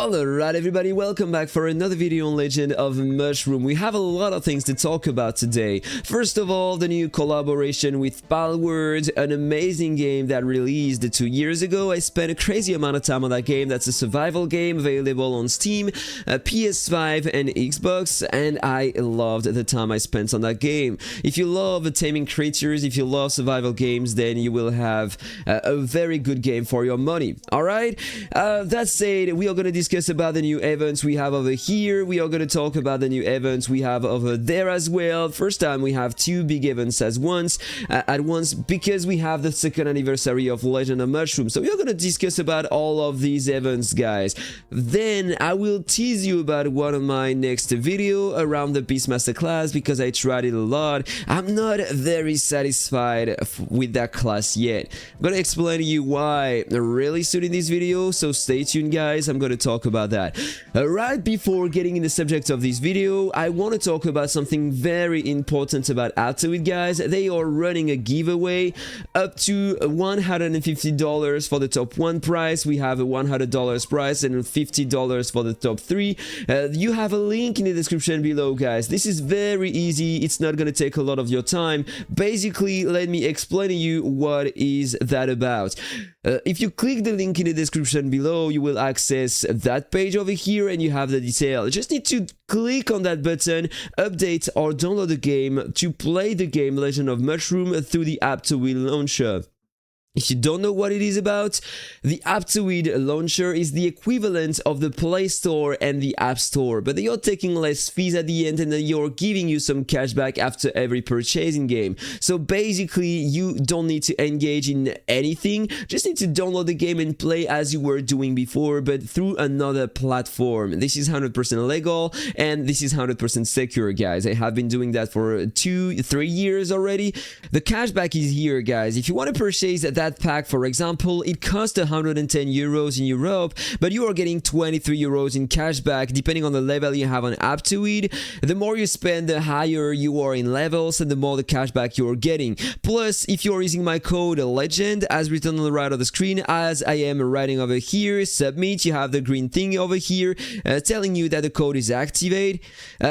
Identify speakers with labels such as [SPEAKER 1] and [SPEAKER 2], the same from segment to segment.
[SPEAKER 1] Alright everybody, welcome back for another video on Legend of Mushroom. We have a lot of things to talk about today. First of all, the new collaboration with Palworld, an amazing game that released 2 years ago. I spent a crazy amount of time on that game. That's a survival game available on Steam, PS5 and Xbox, and I loved the time I spent on that game. If you love taming creatures, if you love survival games, then you will have a very good game for your money. Alright, that said, we are going to discuss about the new events we have over here. We are going to talk about the new events we have over there as well. First time we have two big events at once because we have the second anniversary of Legend of Mushroom. So we are going to discuss about all of these events, guys. Then I will tease you about one of my next video around the Beastmaster class because I tried it a lot. I'm not very satisfied with that class yet. I'm going to explain to you why really soon in this video, so stay tuned, guys. I'm going to talk about that. Right before getting in the subject of this video, I want to talk about something very important about Aptoide, guys. They are running a giveaway up to $150 for the top 1 prize. We have a $100 prize and $50 for the top 3. You have a link in the description below, guys. This is very easy. It's not going to take a lot of your time. Basically, let me explain to you what is that about. If you click the link in the description below, you will access that page over here and you have the detail. You just need to click on that button, update or download the game to play the game Legend of Mushroom through the Aptoide launcher. If you don't know what it is about, the Aptoide launcher is the equivalent of the Play Store and the App Store, but they are taking less fees at the end and then you're giving you some cashback after every purchase in game. So basically, you don't need to engage in anything, just need to download the game and play as you were doing before, but through another platform. This is 100% legal and this is 100% secure, guys. I have been doing that for 2-3 years already. The cashback is here, guys. If you want to purchase that pack, for example, it costs 110 euros in Europe, but you are getting 23 euros in cashback depending on the level you have on Aptoide. The more you spend, the higher you are in levels and the more the cashback you're getting. Plus, if you're using my code LEGEND as written on the right of the screen, as I am writing over here, submit, you have the green thing over here telling you that the code is activated,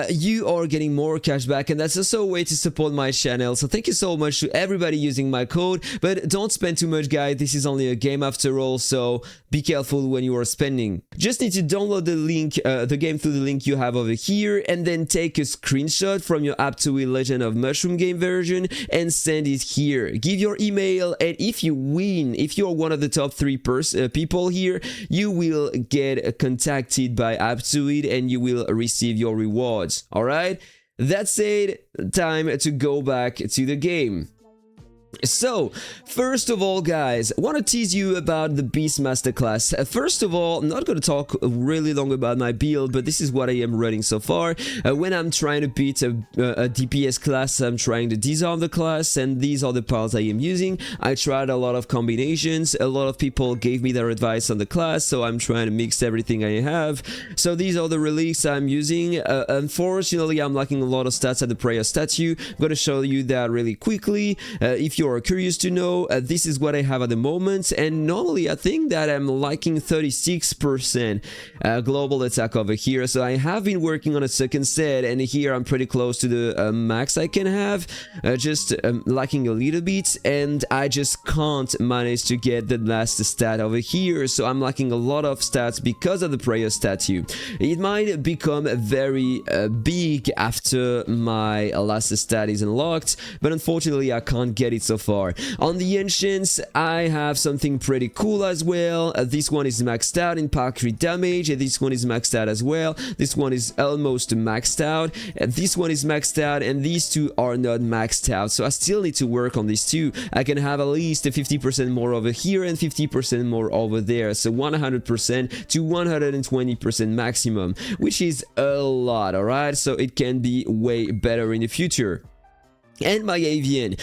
[SPEAKER 1] you are getting more cashback, and that's also a way to support my channel. So thank you so much to everybody using my code, but don't spend too much, guys. This is only a game after all, so be careful when you are spending. Just need to download the link, the game through the link you have over here, and then take a screenshot from your Aptoide Legend of Mushroom game version and send it here. Give your email, and if you win, if you're one of the top 3 people here, you will get contacted by Aptoide and you will receive your rewards. Alright? That said, time to go back to the game. So, first of all, guys, I want to tease you about the Beastmaster class. First of all, I'm not going to talk really long about my build, but this is what I am running so far. When I'm trying to beat a DPS class, I'm trying to disarm the class, and these are the parts I am using. I tried a lot of combinations. A lot of people gave me their advice on the class, so I'm trying to mix everything I have. So these are the relics I'm using. Unfortunately, I'm lacking a lot of stats at the prayer statue. I'm going to show you that really quickly. If you're curious to know, this is what I have at the moment, and normally I think that I'm liking 36% global attack over here, so I have been working on a second set, and here I'm pretty close to the max I can have, just lacking a little bit, and I just can't manage to get the last stat over here, so I'm lacking a lot of stats because of the prayer statue. It might become very big after my last stat is unlocked, but unfortunately I can't get it so far. On the ancients, I have something pretty cool as well. This one is maxed out in power crit damage, and this one is maxed out as well. This one is almost maxed out, and this one is maxed out, and these two are not maxed out, so I still need to work on these two. I can have at least 50% more over here and 50% more over there, so 100% to 120% maximum, which is a lot. Alright, so it can be way better in the future. and my Avian.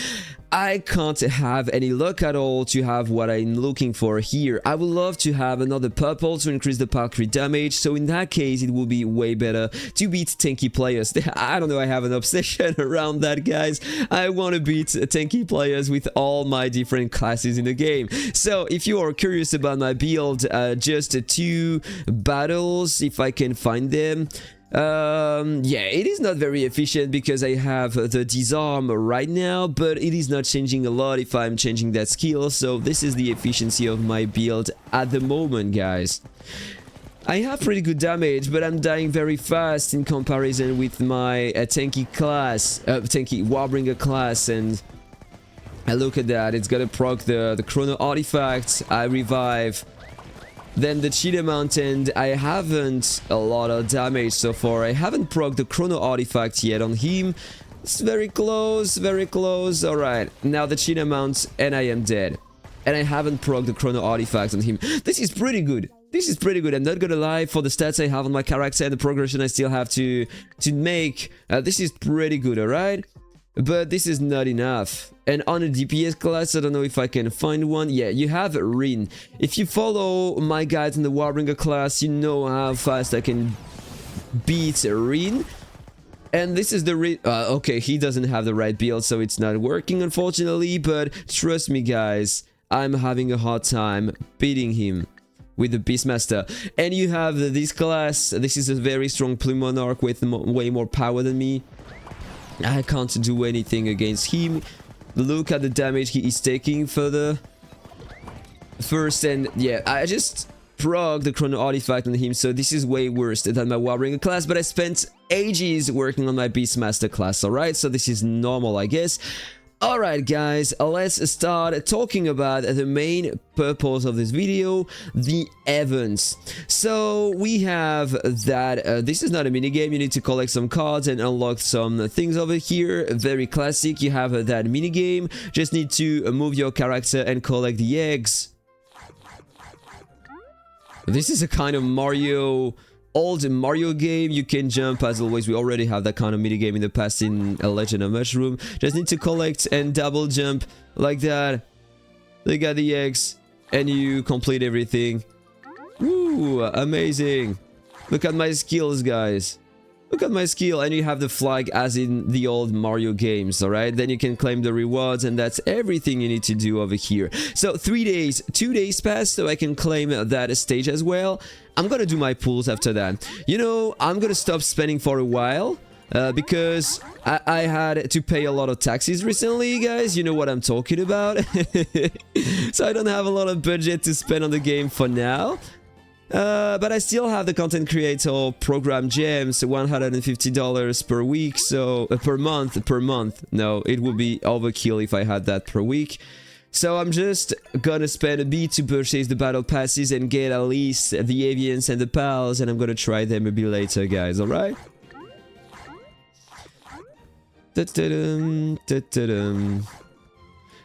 [SPEAKER 1] I can't have any luck at all to have what I'm looking for here. I would love to have another purple to increase the power crit damage, so in that case it will be way better to beat tanky players. I don't know, I have an obsession around that, guys. I want to beat tanky players with all my different classes in the game. So if you are curious about my build, just 2 battles if I can find them. Yeah, it is not very efficient because I have the disarm right now, but it is not changing a lot if I'm changing that skill, so this is the efficiency of my build at the moment, guys. I have pretty good damage, but I'm dying very fast in comparison with my tanky class, tanky Warbringer class, and look at that, it's gonna proc the chrono artifact, I revive. Then the cheetah mountain, I haven't a lot of damage so far. I haven't proc the chrono artifact yet on him. It's very close, very close. Alright, now the cheetah mount and I am dead. And I haven't proc the chrono artifact on him. This is pretty good. This is pretty good. I'm not gonna lie, for the stats I have on my character and the progression I still have to make. This is pretty good, alright? But this is not enough. And on a DPS class, I don't know if I can find one. Yeah, you have Rin. If you follow my guides in the Warbringer class, you know how fast I can beat Rin. And this is the Rin. Okay, he doesn't have the right build, so it's not working, unfortunately. But trust me, guys, I'm having a hard time beating him with the Beastmaster. And you have this class. This is a very strong Plume Monarch with way more power than me. I can't do anything against him. Look at the damage he is taking further. First, and yeah, I just proc the chrono artifact on him, so this is way worse than my Warbringer class, but I spent ages working on my Beastmaster class, alright? So this is normal, I guess. Alright guys, let's start talking about the main purpose of this video, the events. So we have that, this is not a minigame, you need to collect some cards and unlock some things over here. Very classic, you have that minigame, just need to move your character and collect the eggs. This is a kind of old Mario game. You can jump as always. We already have that kind of minigame in the past in A Legend of Mushroom. Just need to collect and double jump like that. They got the eggs and you complete everything. Woo, amazing. Look at my skills, guys. Look at my skill, and you have the flag as in the old Mario games, alright? Then you can claim the rewards, and that's everything you need to do over here. So 3 days, 2 days passed, so I can claim that stage as well. I'm gonna do my pools after that. You know, I'm gonna stop spending for a while, because I had to pay a lot of taxes recently, guys. You know what I'm talking about. So I don't have a lot of budget to spend on the game for now. But I still have the content creator program gems, $150 per week, so per month. No, it would be overkill if I had that per week. So I'm just gonna spend a bit to purchase the battle passes and get at least the Avians and the pals, and I'm gonna try them a bit later, guys, alright?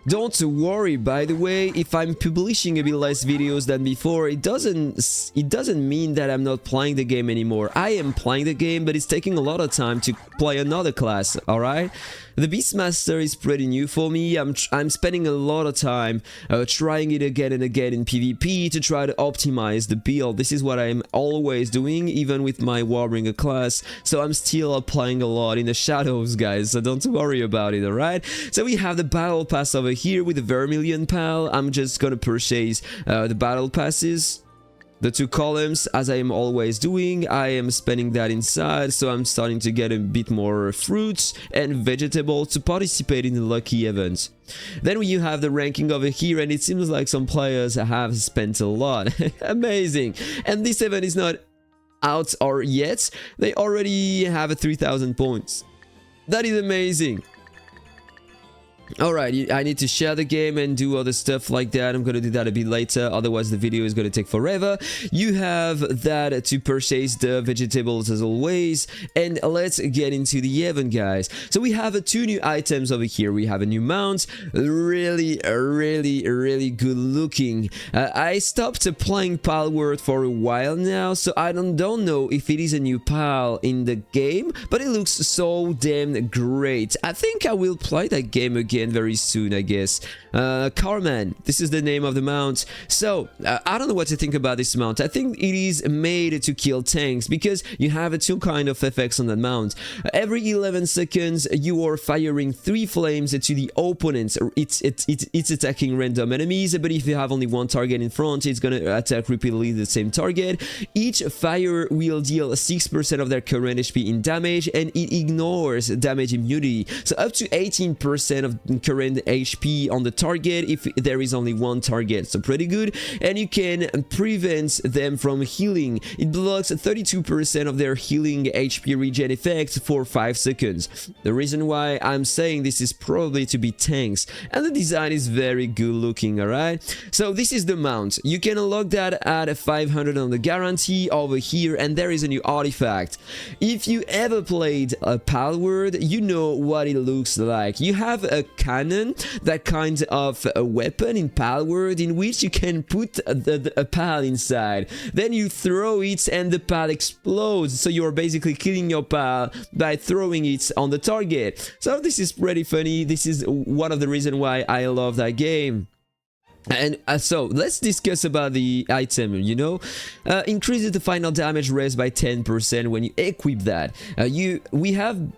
[SPEAKER 1] Don't worry, by the way, if I'm publishing a bit less videos than before, it doesn't mean that I'm not playing the game anymore. I am playing the game, but it's taking a lot of time to play another class, alright? The Beastmaster is pretty new for me. I'm spending a lot of time trying it again and again in PvP to try to optimize the build. This is what I'm always doing, even with my Warbringer class. So I'm still playing a lot in the shadows, guys, so don't worry about it, alright? So we have the battle pass over here with the Vermilion pal. I'm just gonna purchase the battle passes. The 2 columns, as I am always doing. I am spending that inside, so I'm starting to get a bit more fruits and vegetables to participate in the lucky event. Then you have the ranking over here, and it seems like some players have spent a lot. Amazing. And this event is not out or yet. They already have 3,000 points. That is amazing. Alright, I need to share the game and do other stuff like that. I'm gonna do that a bit later, otherwise the video is gonna take forever. You have that to purchase the vegetables as always, and let's get into the event, guys. So we have two new items over here. We have a new mount, really good looking. I stopped playing Palworld for a while now, so I don't know if it is a new pal in the game, but it looks so damn great. I think I will play that game again very soon, I guess. Carman, this is the name of the mount. So I don't know what to think about this mount. I think it is made to kill tanks because you have two kind of effects on that mount. Every 11 seconds you are firing 3 flames to the opponent. It's attacking random enemies, but if you have only one target in front, it's gonna attack repeatedly the same target. Each fire will deal 6% of their current HP in damage, and it ignores damage immunity, so up to 18% of current HP on the target if there is only one target, so pretty good. And you can prevent them from healing. It blocks 32% of their healing HP regen effects for 5 seconds. The reason why I'm saying this is probably to be tanks, and the design is very good looking. Alright, so this is the mount. You can unlock that at 500 on the guarantee over here, and there is a new artifact. If you ever played a Palworld, you know what it looks like. You have a cannon, that kind of a weapon in Palworld, in which you can put a pal inside. Then you throw it and the pal explodes, so you're basically killing your pal by throwing it on the target. So this is pretty funny. This is one of the reasons why I love that game. And so let's discuss about the item. You know, increases the final damage raised by 10% when you equip that. We have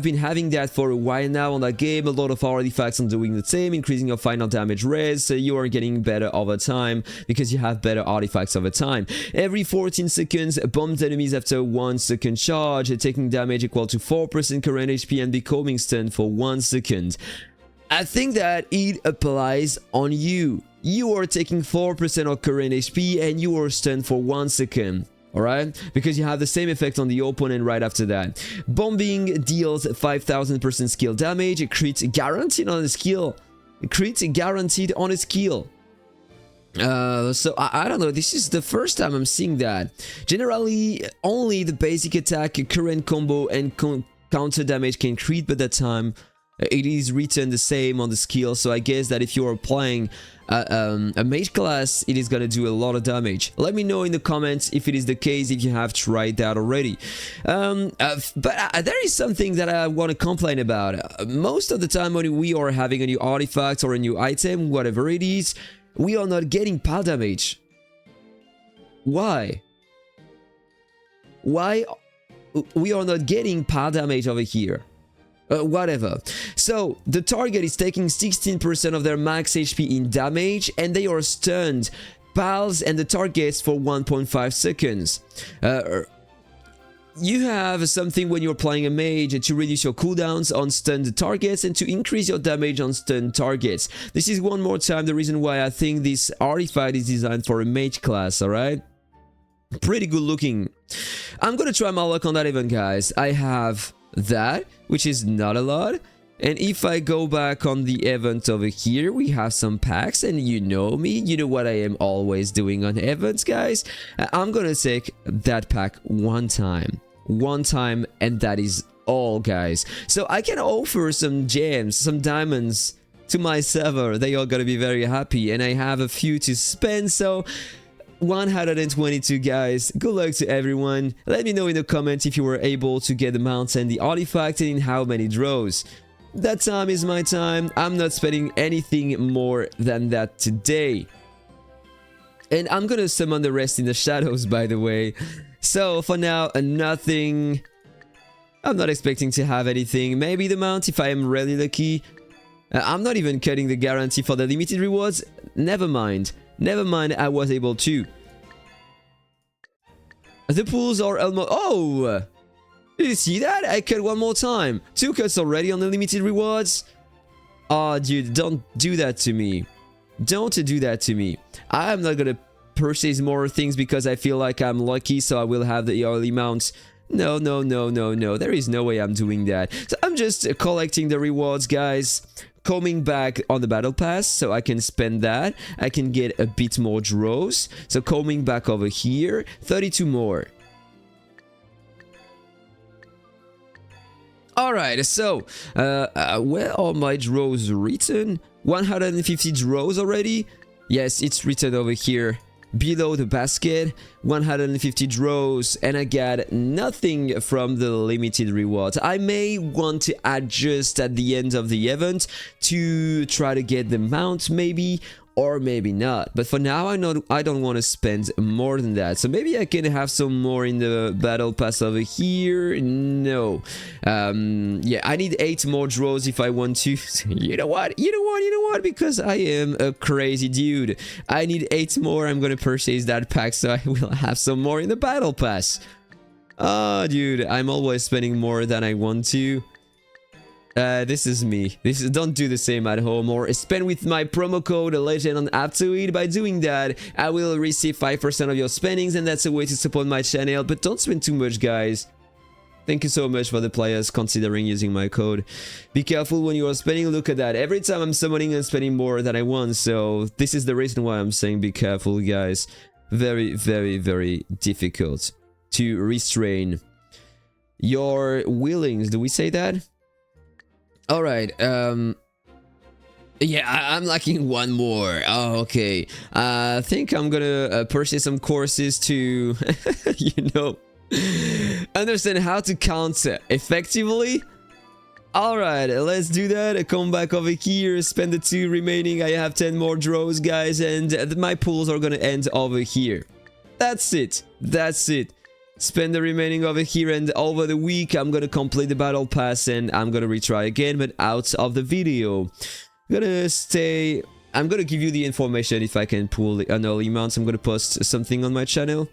[SPEAKER 1] been having that for a while now on that game. A lot of artifacts are doing the same, increasing your final damage res, so you are getting better over time because you have better artifacts over time. Every 14 seconds, bombs enemies after 1 second charge, taking damage equal to 4% current HP and becoming stunned for 1 second. I think that it applies on you. You are taking 4% of current HP and you are stunned for 1 second. Alright, because you have the same effect on the opponent right after that. Bombing deals 5000% skill damage, crit guaranteed on a skill. Crit guaranteed on a skill. So I don't know, this is the first time I'm seeing that. Generally, only the basic attack, current combo, and counter damage can crit, but that time it is written the same on the skill, so I guess that if you are playing a mage class, it is gonna do a lot of damage. Let me know in the comments if it is the case, if you have tried that already. But there is something that I want to complain about. Most of the time when we are having a new artifact or a new item, whatever it is, we are not getting pal damage. Why? Why we are not getting pal damage over here? Whatever. So the target is taking 16% of their max HP in damage, and they are stunned, pals and the targets for 1.5 seconds. You have something when you're playing a mage to reduce your cooldowns on stunned targets and to increase your damage on stunned targets. This is one more time the reason why I think this artifact is designed for a mage class, alright? Pretty good looking. I'm gonna try my luck on that event, guys. I have that, which is not a lot, and if I go back on the event over here, we have some packs, and you know me, you know what I am always doing on events, guys. I'm gonna take that pack one time, and that is all, guys. So I can offer some gems, some diamonds to my server. They are gonna be very happy, and I have a few to spend, so 122, guys. Good luck to everyone. Let me know in the comments if you were able to get the mounts and the artifact and in how many draws. That time is my time. I'm not spending anything more than that today. And I'm gonna summon the rest in the shadows, by the way. So for now, nothing. I'm not expecting to have anything. Maybe the mount if I am really lucky. I'm not even cutting the guarantee for the limited rewards. Never mind. Never mind, I was able to. The pools are almost... Oh! Did you see that? I cut one more time. 2 cuts already on the limited rewards. Oh, dude, don't do that to me. Don't do that to me. I'm not gonna purchase more things because I feel like I'm lucky, so I will have the early mounts. No. There is no way I'm doing that. So I'm I'm just collecting the rewards, guys. Coming back on the battle pass, so I can spend that. I can get a bit more draws. So coming back over here, 32 more. Alright, so where are my draws written? 150 draws already? Yes, it's written over here. Below the basket, 150 draws, and I got nothing from the limited rewards. I may want to adjust at the end of the event to try to get the mount, maybe, or maybe not. But for now, I don't want to spend more than that. So maybe I can have some more in the battle pass over here. No. Yeah, I need 8 more draws if I want to. You know what? Because I am a crazy dude. I need 8 more. I'm gonna purchase that pack so I will have some more in the battle pass. Oh, dude, I'm always spending more than I want to. This is me. Don't do the same at home, or spend with my promo code legend on Aptoide. By doing that, I will receive 5% of your spendings, and that's a way to support my channel. But don't spend too much, guys. Thank you so much for the players considering using my code. Be careful when you are spending. Look at that. Every time I'm summoning and spending more than I want. So this is the reason why I'm saying be careful, guys. Very, very, very difficult to restrain your willings. Do we say that? Alright, yeah, I'm lacking 1 more. Oh, okay. I think I'm gonna purchase some courses to, you know, understand how to count effectively. Alright, let's do that. Come back over here, spend the 2 remaining. I have 10 more draws, guys, and my pools are gonna end over here. That's it. That's it. Spend the remaining over here, and over the week I'm gonna complete the battle pass and I'm gonna retry again, but out of the video. I'm gonna give you the information if I can pull an early mount. I'm gonna post something on my channel.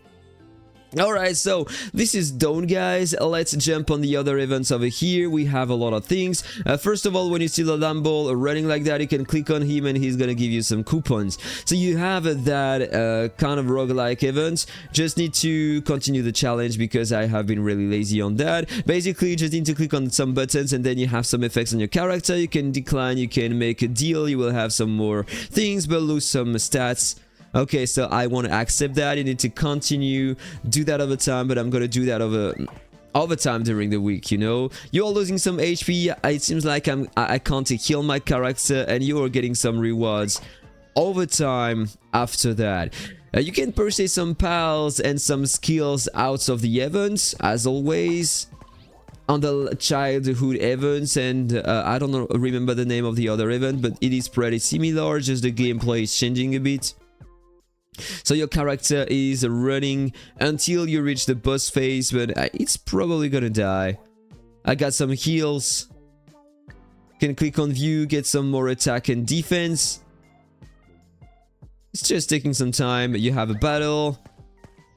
[SPEAKER 1] Alright, so this is done, guys. Let's jump on the other events over here. We have a lot of things. First of all, when you see the Lambo running like that, you can click on him and he's gonna give you some coupons. So you have that kind of roguelike event. Just need to continue the challenge because I have been really lazy on that. Basically, you just need to click on some buttons and then you have some effects on your character. You can decline, you can make a deal, you will have some more things but lose some stats. Okay, so I want to accept that. You need to continue, do that over time, but I'm gonna do that over time during the week, you know. You're losing some HP. It seems like I can't heal my character, and you are getting some rewards over time after that. You can purchase some pals and some skills out of the events, as always. On the childhood events, and I don't remember the name of the other event, but it is pretty similar, just the gameplay is changing a bit. So your character is running until you reach the boss phase, but it's probably gonna die. I got some heals. Can click on view, get some more attack and defense. It's just taking some time. You have a battle.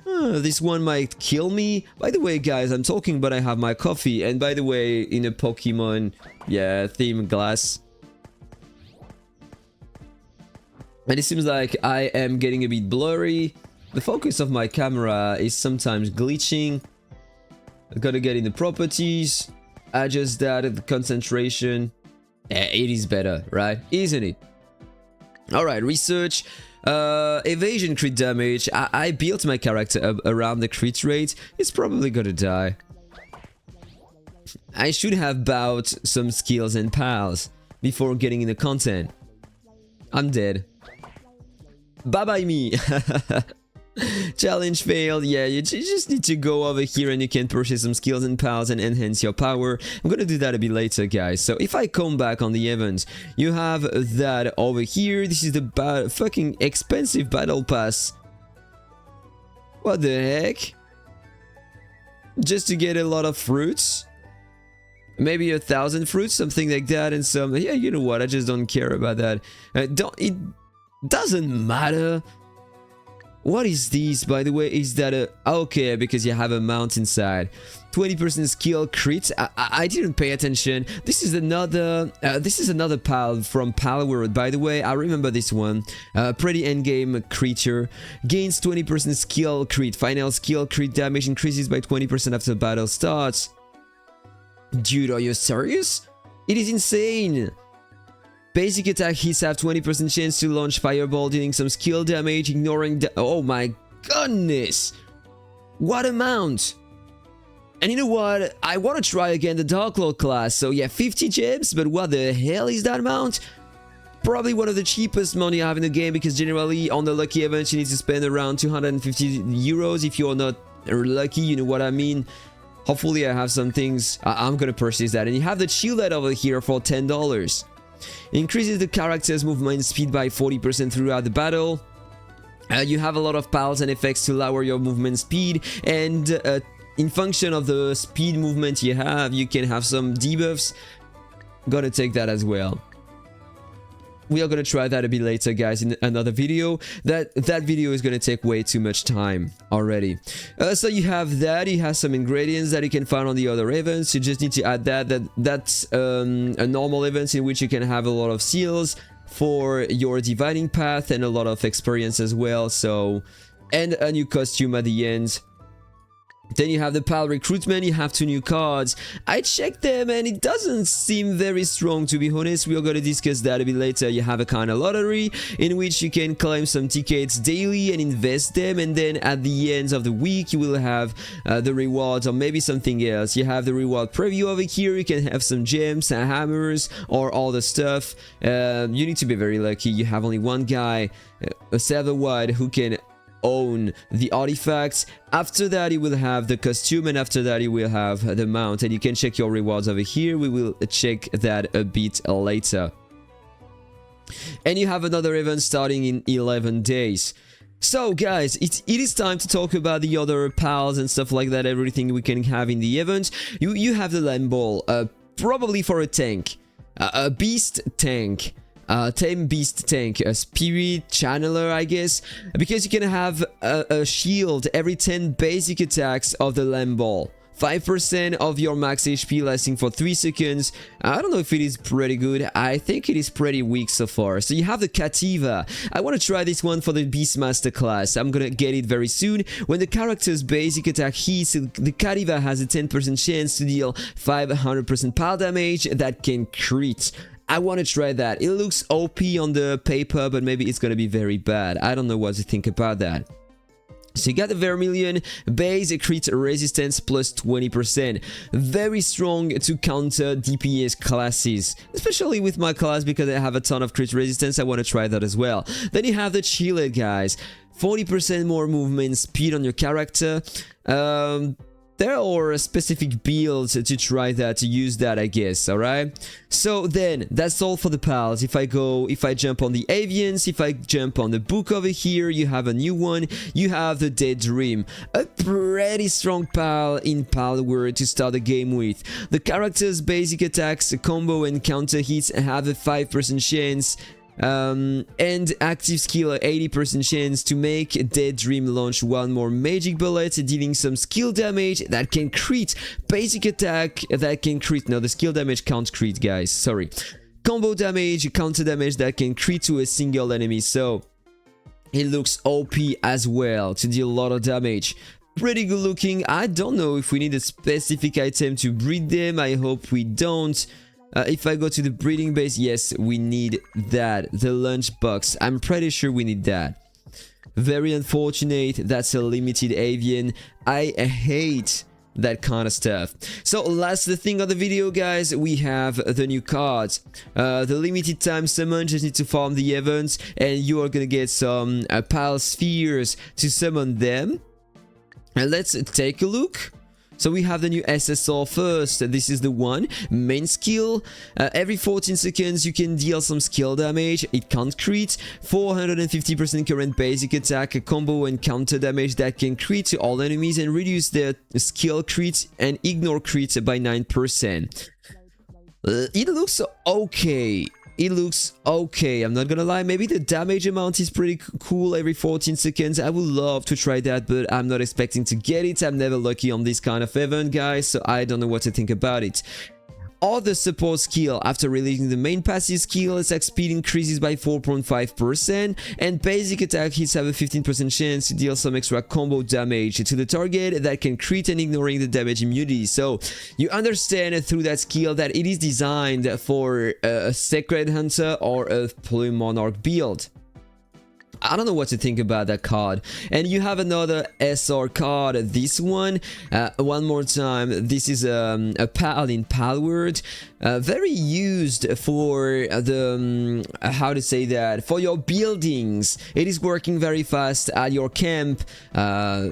[SPEAKER 1] This one might kill me. By the way, guys, I'm talking, but I have my coffee. And by the way, in a Pokemon, yeah, theme glass. And it seems like I am getting a bit blurry. The focus of my camera is sometimes glitching. I gotta get in the properties, adjust that, the concentration. Yeah, it is better, right? Isn't it? Alright, research. Evasion crit damage. I built my character up around the crit rate. It's probably gonna die. I should have bought some skills and pals before getting in the content. I'm dead. Bye-bye me. Challenge failed. Yeah, you just need to go over here and you can purchase some skills and pals and enhance your power. I'm gonna do that a bit later, guys. So if I come back on the event, you have that over here. This is the fucking expensive battle pass. What the heck? Just to get a lot of fruits? Maybe 1,000 fruits, something like that, and some... Yeah, you know what? I just don't care about that. It doesn't matter. What is this, by the way? Is that a... Okay, because you have a mount inside. 20% skill crit. I didn't pay attention. This is another pal from Palworld, by the way. I remember this one. Pretty endgame creature. Gains 20% skill crit. Final skill crit damage increases by 20% after battle starts. Dude, are you serious? It is insane! Basic attack hits have 20% chance to launch fireball, dealing some skill damage, ignoring the— oh my goodness! What amount! And you know what? I want to try again the Dark Lord class, so yeah, 50 gems, but what the hell is that amount? Probably one of the cheapest money I have in the game, because generally on the lucky events you need to spend around 250 euros if you're not lucky, you know what I mean? Hopefully I have some things, I'm gonna purchase that. And you have the shielded over here for $10. Increases the character's movement speed by 40% throughout the battle. You have a lot of pals and effects to lower your movement speed, and in function of the speed movement you have, you can have some debuffs. Gonna take that as well. We are gonna try that a bit later, guys, in another video. That video is gonna take way too much time already. So you have that. You have some ingredients that you can find on the other events. You just need to add that's a normal event in which you can have a lot of seals for your dividing path and a lot of experience as well. So, and a new costume at the end. Then you have the PAL recruitment. You have 2 new cards. I checked them and it doesn't seem very strong, to be honest. We are going to discuss that a bit later. You have a kind of lottery in which you can claim some tickets daily and invest them, and then at the end of the week you will have the rewards or maybe something else. You have the reward preview over here. You can have some gems, hammers, or all the stuff. You need to be very lucky. You have only one guy, a server wide, who can own the artifacts. After that you will have the costume, and after that you will have the mount, and you can check your rewards over here. We will check that a bit later. And you have another event starting in 11 days. So guys, it is time to talk about the other pals and stuff like that, everything we can have in the event. You have the land ball, probably for a tank, a beast tank, tame beast tank, a spirit channeler, I guess, because you can have a shield every 10 basic attacks of the lamb ball. 5% of your max HP lasting for 3 seconds. I don't know if it is pretty good. I think it is pretty weak so far. So you have the Cativa. I want to try this one for the Beastmaster class. I'm gonna get it very soon. When the character's basic attack hits, the Cativa has a 10% chance to deal 500% pile damage that can crit. I want to try that. It looks OP on the paper, but maybe it's gonna be very bad. I don't know what to think about that. So you got the Vermilion base crit resistance plus 20%. Very strong to counter DPS classes, especially with my class because I have a ton of crit resistance. I want to try that as well. Then you have the Chillet, guys. 40% more movement speed on your character. There are specific builds to try that, to use that, I guess, alright? So then, that's all for the pals. If I jump on the Avians, if I jump on the book over here, you have a new one. You have the Daydream, a pretty strong pal in Palworld to start the game with. The character's basic attacks, combo and counter hits have a 5% chance. And active skill 80% chance to make Daydream launch 1 more magic bullet, dealing some skill damage that can crit. Basic attack that can crit. No, the skill damage can't crit, guys, sorry. Combo damage, counter damage that can crit to a single enemy, so it looks OP as well to deal a lot of damage. Pretty good looking. I don't know if we need a specific item to breed them. I hope we don't. If I go to the breeding base, yes, we need that. The lunchbox, I'm pretty sure we need that. Very unfortunate, that's a limited Avian. I hate that kind of stuff. So last thing of the video, guys, we have the new cards. The limited time summon, just need to farm the events, and you are gonna get some pal spheres to summon them. And let's take a look. So we have the new SSR first. This is the one. Main skill. Every 14 seconds you can deal some skill damage. It can't crit. 450% current basic attack, a combo and counter damage that can crit to all enemies and reduce their skill crit and ignore crit by 9%. It looks okay. It looks okay, I'm not gonna lie. Maybe the damage amount is pretty cool every 14 seconds. I would love to try that, but I'm not expecting to get it. I'm never lucky on this kind of event, guys, so I don't know what to think about it. other support skill. After releasing the main passive skill, attack speed increases by 4.5%, and basic attack hits have a 15% chance to deal some extra combo damage to the target that can crit and ignoring the damage immunity. So you understand through that skill that it is designed for a Sacred Hunter or a Plume Monarch build. I don't know what to think about that card. And you have another SR card, this one. One more time, this is a pal in Palworld. Very used for the, how to say that, for your buildings. It is working very fast at your camp,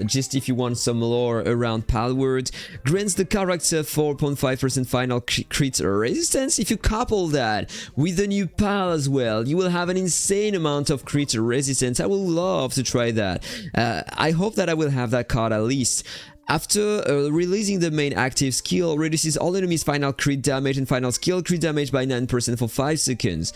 [SPEAKER 1] just if you want some lore around Palworld. Grants the character 4.5% final crit resistance. If you couple that with the new pal as well, you will have an insane amount of crit resistance. I would love to try that. I hope that I will have that card at least. After releasing the main active skill, reduces all enemies' final crit damage and final skill crit damage by 9% for 5 seconds.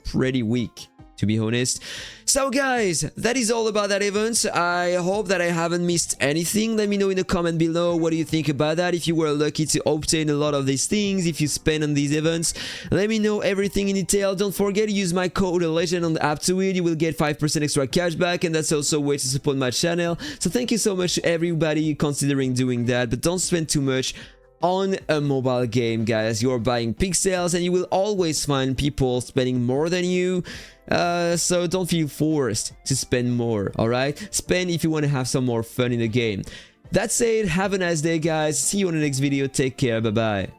[SPEAKER 1] Pretty weak, to be honest. So guys, that is all about that event. I hope that I haven't missed anything. Let me know in the comment below what do you think about that. If you were lucky to obtain a lot of these things, if you spend on these events, let me know everything in detail. Don't forget to use my code legend on the Aptoide. You will get 5% extra cash back, and that's also a way to support my channel. So thank you so much to everybody considering doing that, but don't spend too much on a mobile game, guys. You're buying pixels and you will always find people spending more than you, so don't feel forced to spend more. All right, spend if you want to have some more fun in the game. That's it. Have a nice day, guys. See you on the next video. Take care. Bye bye.